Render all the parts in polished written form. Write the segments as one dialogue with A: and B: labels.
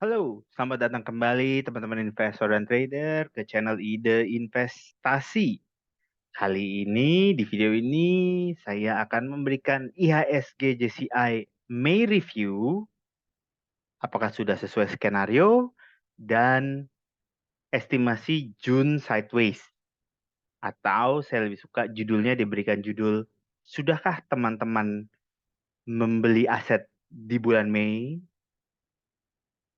A: Halo, selamat datang kembali teman-teman investor dan trader ke channel Ide Investasi. Kali ini, di video ini, saya akan memberikan IHSG JCI May Review, apakah sudah sesuai skenario, dan estimasi June Sideways. Atau saya lebih suka judulnya diberikan judul, sudahkah teman-teman membeli aset di bulan Mei?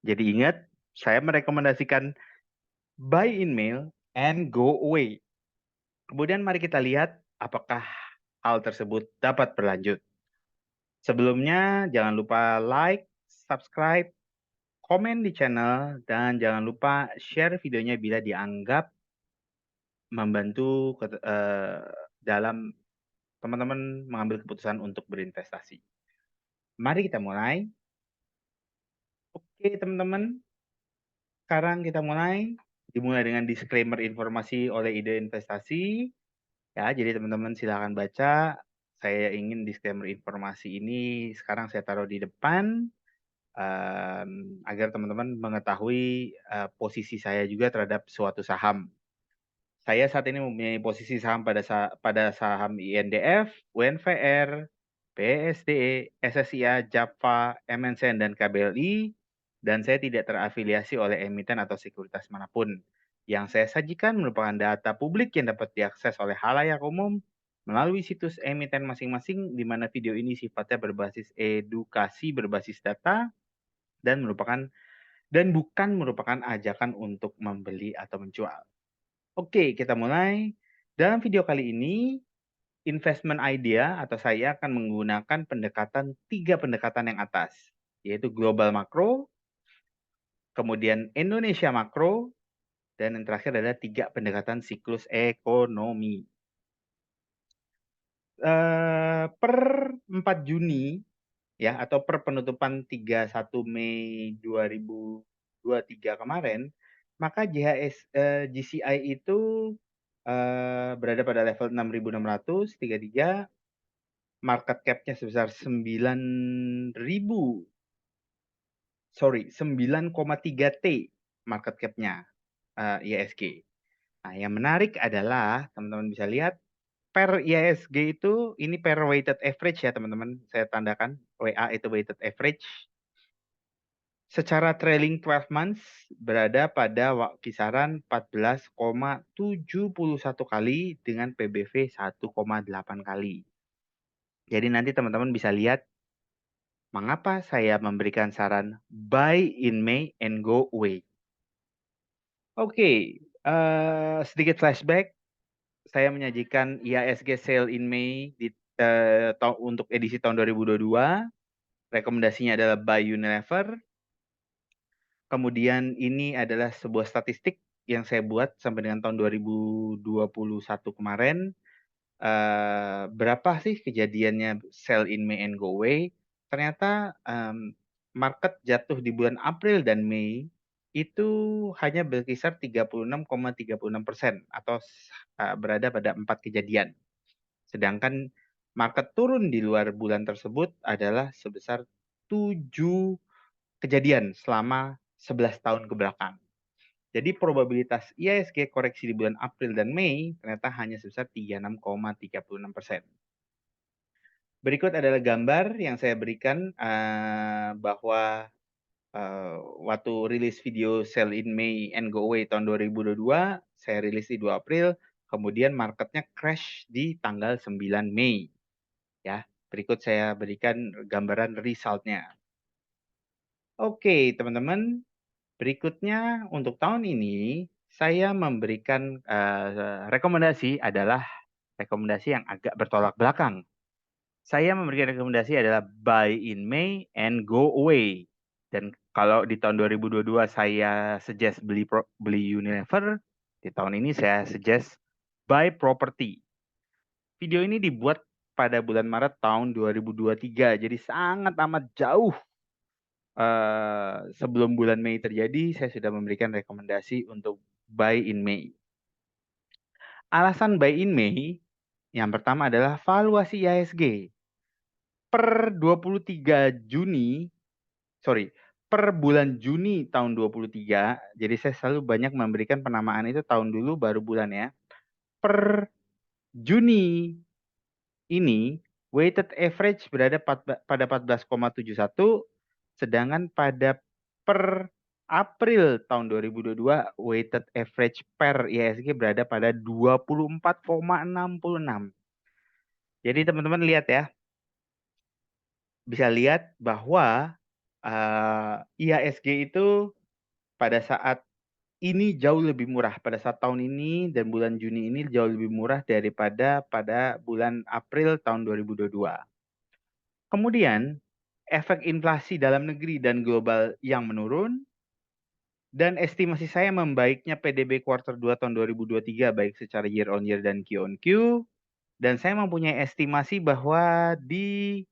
A: Jadi ingat, saya merekomendasikan buy in May and go away. Kemudian mari kita lihat apakah hal tersebut dapat berlanjut. Sebelumnya jangan lupa like, subscribe, komen di channel, dan jangan lupa share videonya bila dianggap membantu dalam teman-teman mengambil keputusan untuk berinvestasi. Mari kita mulai. Oke teman-teman, sekarang kita mulai. Dimulai dengan disclaimer informasi oleh Ide Investasi. Ya, jadi teman-teman silakan baca. Saya ingin disclaimer informasi ini sekarang saya taruh di depan agar teman-teman mengetahui posisi saya juga terhadap suatu saham. Saya saat ini mempunyai posisi saham pada saham INDF, UNVR, BSDE, SSIA, JAPA, MNCN, dan KBLI, dan saya tidak terafiliasi oleh emiten atau sekuritas manapun. Yang saya sajikan merupakan data publik yang dapat diakses oleh halayak umum melalui situs emiten masing-masing, di mana video ini sifatnya berbasis edukasi berbasis data dan bukan merupakan ajakan untuk membeli atau menjual. Oke, kita mulai. Dalam video kali ini, investment idea atau saya akan menggunakan tiga pendekatan yang atas, yaitu global makro, kemudian Indonesia makro, dan yang terakhir adalah 3 pendekatan siklus ekonomi. Per 4 Juni ya, atau per penutupan 31 Mei 2023 kemarin, maka GCI itu berada pada level 6.633, market cap-nya sebesar 9,3 T market cap-nya IHSG. Nah, yang menarik adalah teman-teman bisa lihat per IHSG itu ini per weighted average ya teman-teman, saya tandakan WA itu weighted average. Secara trailing 12 months berada pada kisaran 14,71 kali dengan PBV 1,8 kali. Jadi nanti teman-teman bisa lihat mengapa saya memberikan saran buy in May and go away. Oke, sedikit flashback. Saya menyajikan IHSG sale in May untuk edisi tahun 2022. Rekomendasinya adalah buy Unilever. Kemudian ini adalah sebuah statistik yang saya buat sampai dengan tahun 2021 kemarin. Berapa sih kejadiannya sell in May and go away? Ternyata market jatuh di bulan April dan Mei itu hanya berkisar 36,36% atau berada pada 4 kejadian. Sedangkan market turun di luar bulan tersebut adalah sebesar 7 kejadian selama 11 tahun ke belakang. Jadi probabilitas IHSG koreksi di bulan April dan Mei ternyata hanya sebesar 36,36%. Berikut adalah gambar yang saya berikan bahwa waktu rilis video Sell in May and Go Away tahun 2022, saya rilis di 2 April, kemudian marketnya crash di tanggal 9 Mei. Ya, berikut saya berikan gambaran resultnya. Oke, teman-teman. Berikutnya untuk tahun ini saya memberikan rekomendasi adalah rekomendasi yang agak bertolak belakang. Saya memberikan rekomendasi adalah buy in May and go away. Dan kalau di tahun 2022 saya suggest beli Unilever, di tahun ini saya suggest buy property. Video ini dibuat pada bulan Maret tahun 2023, jadi sangat amat jauh sebelum bulan Mei terjadi. Saya sudah memberikan rekomendasi untuk buy in Mei. Alasan buy in Mei yang pertama adalah valuasi IHSG. Per per bulan Juni tahun 23, jadi saya selalu banyak memberikan penamaan itu tahun dulu baru bulan ya. Per Juni ini weighted average berada pada 14,71, sedangkan pada per April tahun 2022 weighted average per IHSG berada pada 24,66. Jadi teman-teman lihat ya, bisa lihat bahwa IHSG itu pada saat ini jauh lebih murah. Pada saat tahun ini dan bulan Juni ini jauh lebih murah daripada pada bulan April tahun 2022. Kemudian, efek inflasi dalam negeri dan global yang menurun, dan estimasi saya membaiknya PDB kuartal 2 tahun 2023 baik secara year on year dan Q on Q. Dan saya mempunyai estimasi bahwa di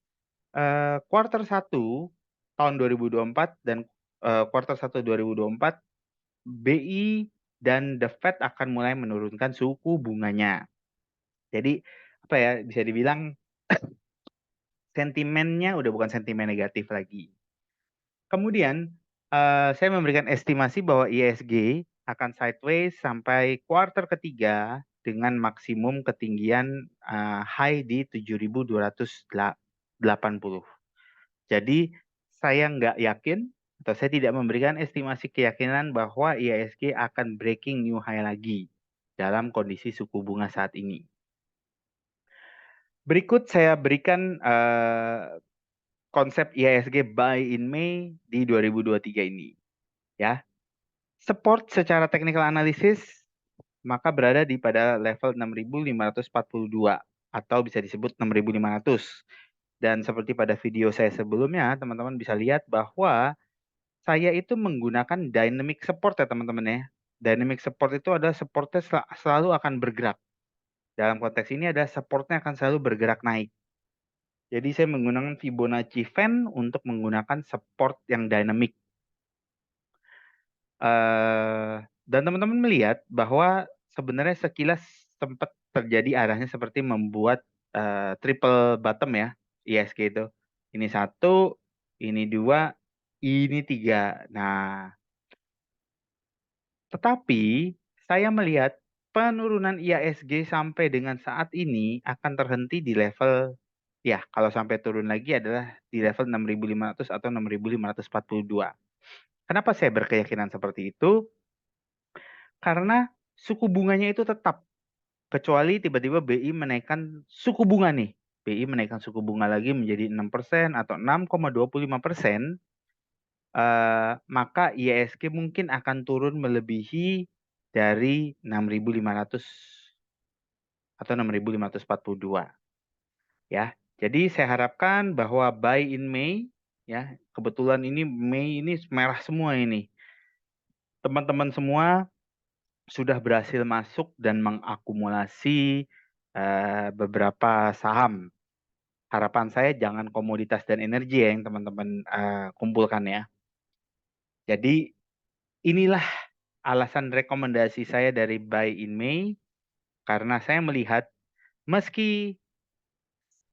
A: kuartal 1 tahun 2024 dan kuartal 1 2024 BI dan The Fed akan mulai menurunkan suku bunganya. Jadi apa ya, bisa dibilang sentimennya udah bukan sentimen negatif lagi. Kemudian saya memberikan estimasi bahwa ISG akan sideways sampai kuartal ketiga dengan maksimum ketinggian high di 7.280. Jadi saya nggak yakin atau saya tidak memberikan estimasi keyakinan bahwa IHSG akan breaking new high lagi dalam kondisi suku bunga saat ini. Berikut saya berikan konsep IHSG buy in May di 2023 ini. Ya, support secara technical analysis maka berada di pada level 6.542 atau bisa disebut 6.500. Dan seperti pada video saya sebelumnya, teman-teman bisa lihat bahwa saya itu menggunakan dynamic support ya teman-teman ya. Dynamic support itu adalah supportnya selalu akan bergerak. Dalam konteks ini ada supportnya akan selalu bergerak naik. Jadi saya menggunakan Fibonacci Fan untuk menggunakan support yang dynamic. Dan teman-teman melihat bahwa sebenarnya sekilas sempat terjadi arahnya seperti membuat triple bottom ya, ISG itu. Ini 1, ini 2, ini 3. Nah, tetapi saya melihat penurunan IHSG sampai dengan saat ini akan terhenti di level, ya kalau sampai turun lagi adalah di level 6.500 atau 6.542. Kenapa saya berkeyakinan seperti itu? Karena suku bunganya itu tetap, kecuali tiba-tiba BI menaikkan suku bunga nih. BI menaikkan suku bunga lagi menjadi 6% atau 6,25%, maka IHSG mungkin akan turun melebihi dari 6.500 atau 6.542 ya. Jadi saya harapkan bahwa buy in May ya, kebetulan ini Mei ini merah semua ini. Teman-teman semua sudah berhasil masuk dan mengakumulasi beberapa saham. Harapan saya jangan komoditas dan energi ya yang teman-teman kumpulkan ya. Jadi inilah alasan rekomendasi saya dari buy in May, karena saya melihat meski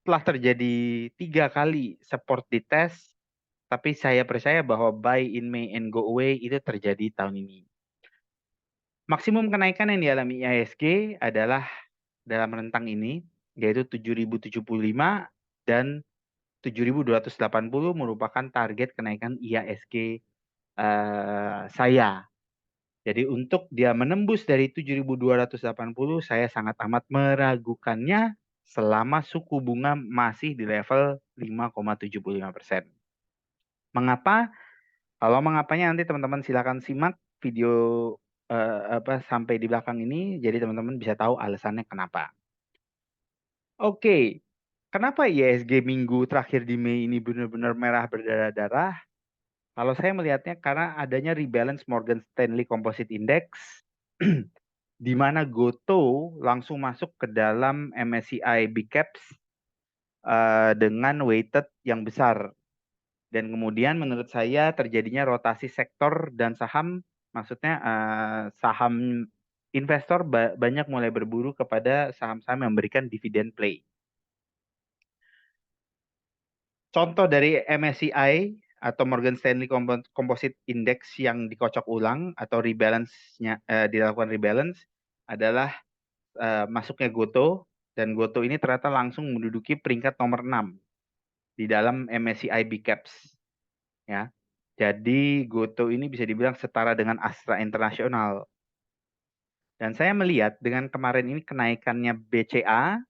A: telah terjadi 3 kali support di test, tapi saya percaya bahwa buy in May and go away itu terjadi tahun ini. Maksimum kenaikan yang dialami IHSG adalah dalam rentang ini, yaitu 7.075 dan 7.280 merupakan target kenaikan IHSG saya. Jadi untuk dia menembus dari 7.280, saya sangat amat meragukannya selama suku bunga masih di level 5,75%. Mengapa? Kalau mengapanya nanti teman-teman silakan simak video sampai di belakang ini, jadi teman-teman bisa tahu alasannya kenapa. Oke, kenapa IHSG minggu terakhir di Mei ini benar-benar merah berdarah-darah? Kalau saya melihatnya karena adanya rebalance Morgan Stanley Composite Index, di mana Gotoh langsung masuk ke dalam MSCI Big Caps dengan weighted yang besar. Dan kemudian menurut saya terjadinya rotasi sektor dan saham, maksudnya saham investor banyak mulai berburu kepada saham-saham yang memberikan dividen play. Contoh dari MSCI atau Morgan Stanley Composite Index yang dikocok ulang atau rebalance-nya dilakukan rebalance adalah masuknya Gotoh, dan Gotoh ini ternyata langsung menduduki peringkat nomor 6 di dalam MSCI Big Caps ya. Jadi Gotoh ini bisa dibilang setara dengan Astra International. Dan saya melihat dengan kemarin ini kenaikannya BCA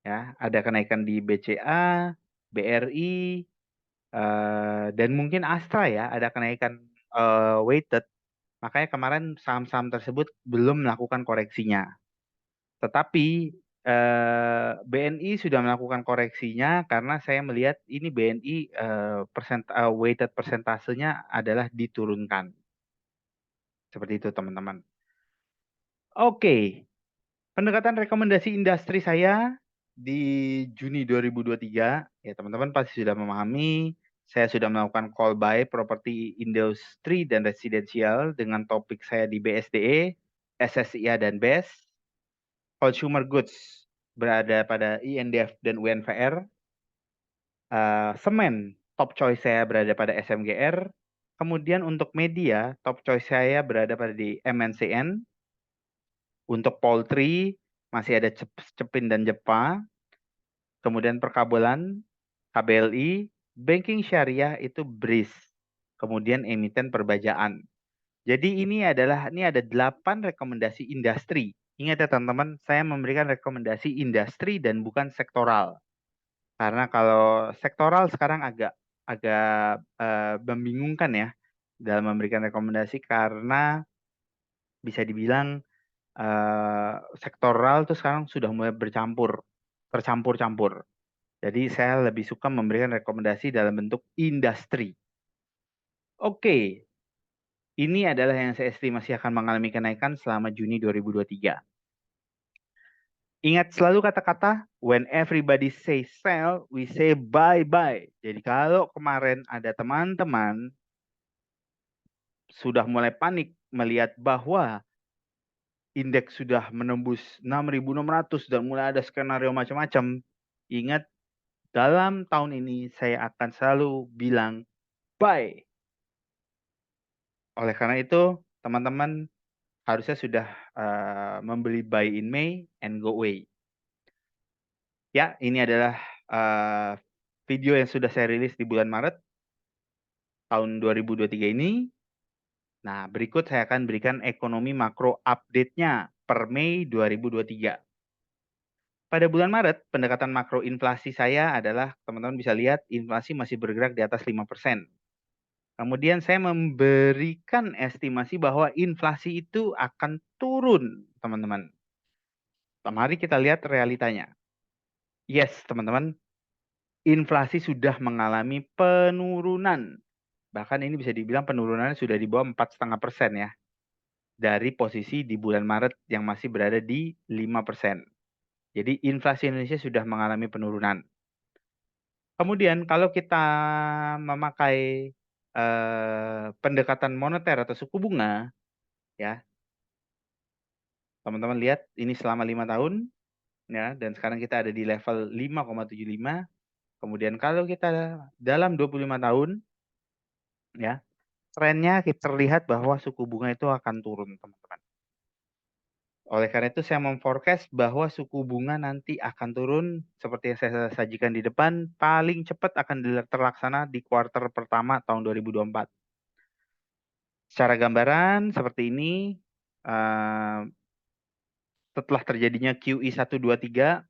A: ya, ada kenaikan di BCA, BRI, dan mungkin Astra ya, ada kenaikan weighted. Makanya kemarin saham-saham tersebut belum melakukan koreksinya. Tetapi BNI sudah melakukan koreksinya karena saya melihat ini BNI weighted persentasenya adalah diturunkan. Seperti itu teman-teman. Oke, pendekatan rekomendasi industri saya di Juni 2023, ya teman-teman pasti sudah memahami, saya sudah melakukan call buy properti industri dan residensial dengan topik saya di BSDE, SSIA dan BES. Consumer goods berada pada INDF dan UNVR. Semen, top choice saya berada pada SMGR. Kemudian untuk media, top choice saya berada pada di MNCN. Untuk poultry, masih ada Cepin dan Jepa. Kemudian perkabelan, KBLI. Banking syariah itu BRIS. Kemudian emiten perbajaan. Jadi ini ada 8 rekomendasi industri. Ingat ya teman-teman, saya memberikan rekomendasi industri dan bukan sektoral. Karena kalau sektoral sekarang agak membingungkan ya dalam memberikan rekomendasi karena bisa dibilang sektoral itu sekarang sudah mulai tercampur-campur. Jadi saya lebih suka memberikan rekomendasi dalam bentuk industri. Oke, ini adalah yang saya estimasi akan mengalami kenaikan selama Juni 2023. Ingat selalu kata-kata, when everybody say sell, we say bye-bye. Jadi kalau kemarin ada teman-teman sudah mulai panik melihat bahwa indeks sudah menembus 6.600 dan mulai ada skenario macam-macam, ingat dalam tahun ini saya akan selalu bilang buy. Oleh karena itu, teman-teman harusnya sudah membeli buy in May and go away. Ya, ini adalah video yang sudah saya rilis di bulan Maret tahun 2023 ini. Nah, berikut saya akan berikan ekonomi makro update-nya per Mei 2023. Pada bulan Maret, pendekatan makro inflasi saya adalah, teman-teman bisa lihat, inflasi masih bergerak di atas 5%. Kemudian saya memberikan estimasi bahwa inflasi itu akan turun, teman-teman. Mari kita lihat realitanya. Yes, teman-teman, inflasi sudah mengalami penurunan. Bahkan ini bisa dibilang penurunannya sudah di bawah 4,5% ya. Dari posisi di bulan Maret yang masih berada di 5%. Jadi inflasi Indonesia sudah mengalami penurunan. Kemudian kalau kita memakai pendekatan moneter atau suku bunga, ya teman-teman lihat ini selama 5 tahun, ya, dan sekarang kita ada di level 5,75. Kemudian kalau kita dalam 25 tahun, ya, trennya kita terlihat bahwa suku bunga itu akan turun, teman-teman. Oleh karena itu saya memforecast bahwa suku bunga nanti akan turun seperti yang saya sajikan di depan, paling cepat akan terlaksana di kuartal pertama tahun 2024. Secara gambaran seperti ini, setelah terjadinya QE 123,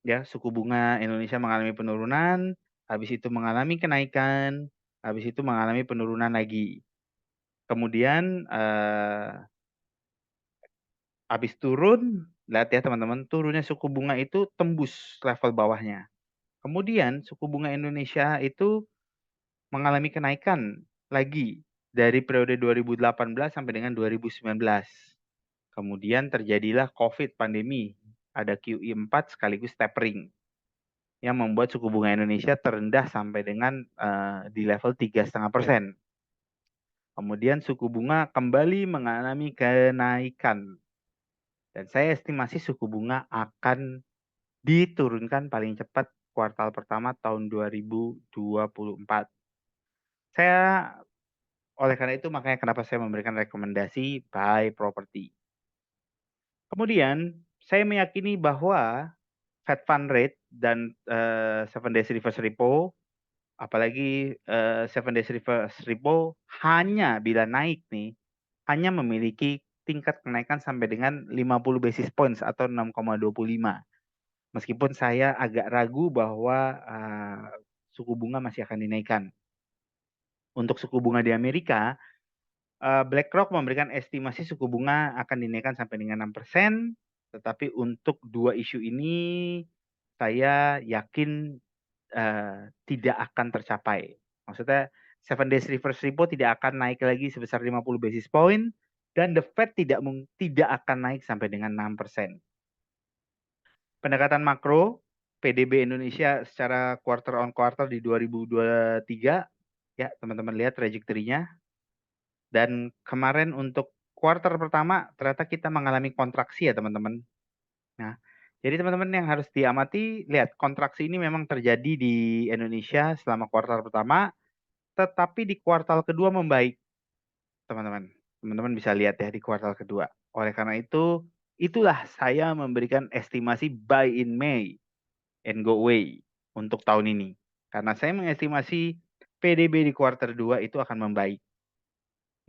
A: ya, suku bunga Indonesia mengalami penurunan, habis itu mengalami kenaikan, habis itu mengalami penurunan lagi. Kemudian habis turun, lihat ya teman-teman, turunnya suku bunga itu tembus level bawahnya. Kemudian suku bunga Indonesia itu mengalami kenaikan lagi dari periode 2018 sampai dengan 2019. Kemudian terjadilah COVID pandemi, ada QE 4 sekaligus tapering yang membuat suku bunga Indonesia terendah sampai dengan di level 3,5%. Kemudian suku bunga kembali mengalami kenaikan. Dan saya estimasi suku bunga akan diturunkan paling cepat kuartal pertama tahun 2024. Saya oleh karena itu makanya kenapa saya memberikan rekomendasi buy property. Kemudian saya meyakini bahwa Fed Fund Rate dan, 7 days reverse repo, apalagi, 7 days reverse repo hanya bila naik nih, hanya memiliki tingkat kenaikan sampai dengan 50 basis points atau 6,25. Meskipun saya agak ragu bahwa, suku bunga masih akan dinaikkan. Untuk suku bunga di Amerika, BlackRock memberikan estimasi suku bunga akan dinaikkan sampai dengan 6%, tetapi untuk 2 isu ini saya yakin, tidak akan tercapai. Maksudnya 7 days reverse repo tidak akan naik lagi sebesar 50 basis point dan The Fed tidak akan naik sampai dengan 6%. Pendekatan makro, PDB Indonesia secara quarter on quarter di 2023, ya teman-teman lihat trajektorinya. Dan kemarin untuk kuartal pertama ternyata kita mengalami kontraksi ya teman-teman. Nah, jadi teman-teman yang harus diamati, lihat kontraksi ini memang terjadi di Indonesia selama kuartal pertama, tetapi di kuartal kedua membaik, teman-teman. Teman-teman bisa lihat ya di kuartal kedua. Oleh karena itu, itulah saya memberikan estimasi buy in May and go away untuk tahun ini. Karena saya mengestimasi PDB di kuartal 2 itu akan membaik.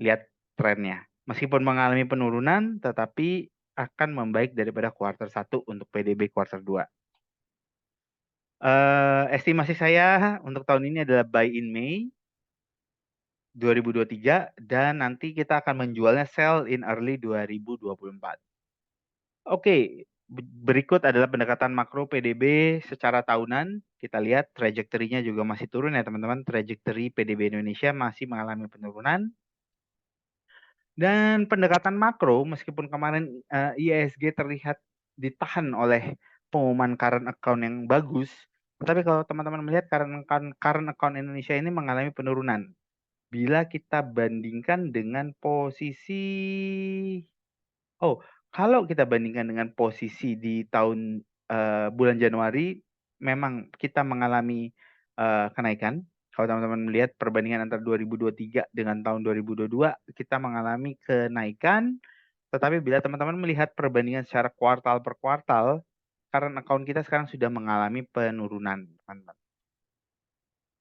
A: Lihat trennya. Meskipun mengalami penurunan, tetapi akan membaik daripada kuartal 1 untuk PDB kuartal 2. Estimasi saya untuk tahun ini adalah buy in May 2023 dan nanti kita akan menjualnya sell in early 2024. Oke, berikut adalah pendekatan makro PDB secara tahunan. Kita lihat trajektorinya juga masih turun ya teman-teman. Trajektori PDB Indonesia masih mengalami penurunan. Dan pendekatan makro meskipun kemarin, IISG terlihat ditahan oleh pengumuman current account yang bagus, tetapi kalau teman-teman melihat current account Indonesia ini mengalami penurunan. Bila kita bandingkan dengan posisi kalau kita bandingkan dengan posisi di tahun, bulan Januari, memang kita mengalami, kenaikan. Kalau teman-teman melihat perbandingan antara 2023 dengan tahun 2022, kita mengalami kenaikan. Tetapi bila teman-teman melihat perbandingan secara kuartal per kuartal, current account kita sekarang sudah mengalami penurunan, teman-teman.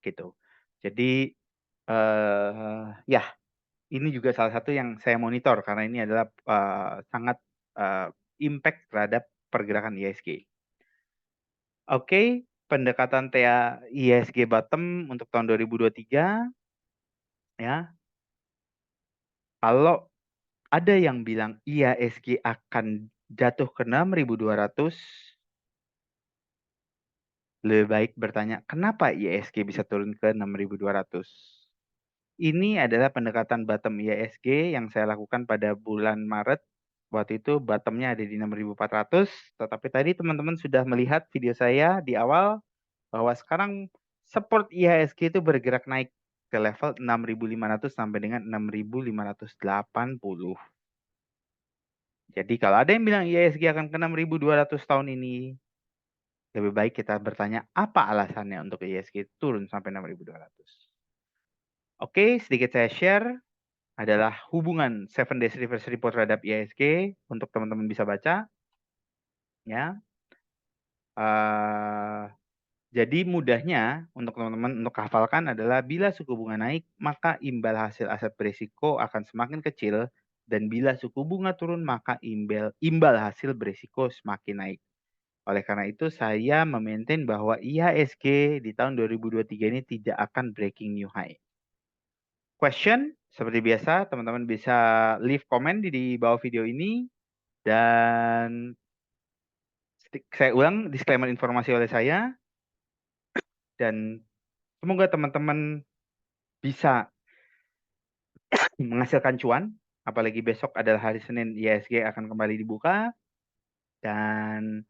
A: Gitu. Jadi, ya ini juga salah satu yang saya monitor karena ini adalah, sangat, impact terhadap pergerakan IHSG. Oke, pendekatan IHSG bottom untuk tahun 2023, ya. Kalau ada yang bilang IHSG akan jatuh ke 6.200, lebih baik bertanya, kenapa IHSG bisa turun ke 6.200? Ini adalah pendekatan bottom IHSG yang saya lakukan pada bulan Maret. Waktu itu bottomnya ada di 6.400, tetapi tadi teman-teman sudah melihat video saya di awal bahwa sekarang support IHSG itu bergerak naik ke level 6.500 sampai dengan 6.580. Jadi kalau ada yang bilang IHSG akan ke 6.200 tahun ini, lebih baik kita bertanya apa alasannya untuk IHSG turun sampai 6.200. Oke, sedikit saya share adalah hubungan 7 days reverse repo terhadap IHSG untuk teman-teman bisa baca, ya. Jadi mudahnya untuk teman-teman untuk hafalkan adalah bila suku bunga naik, maka imbal hasil aset berisiko akan semakin kecil dan bila suku bunga turun, maka imbal hasil berisiko semakin naik. Oleh karena itu saya memaintain bahwa IHSG di tahun 2023 ini tidak akan breaking new high. Question, seperti biasa teman-teman bisa leave comment di bawah video ini dan saya ulang disclaimer informasi oleh saya dan semoga teman-teman bisa menghasilkan cuan, apalagi besok adalah hari Senin IHSG akan kembali dibuka dan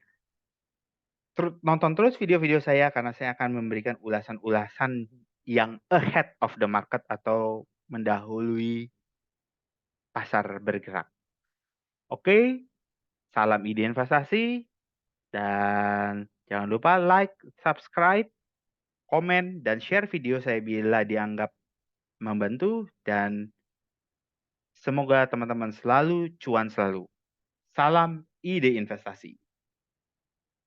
A: nonton terus video-video saya karena saya akan memberikan ulasan-ulasan yang ahead of the market atau mendahului pasar bergerak. Oke, salam ide investasi dan jangan lupa like, subscribe, komen, dan share video saya bila dianggap membantu, dan semoga teman-teman selalu cuan selalu. Salam ide investasi.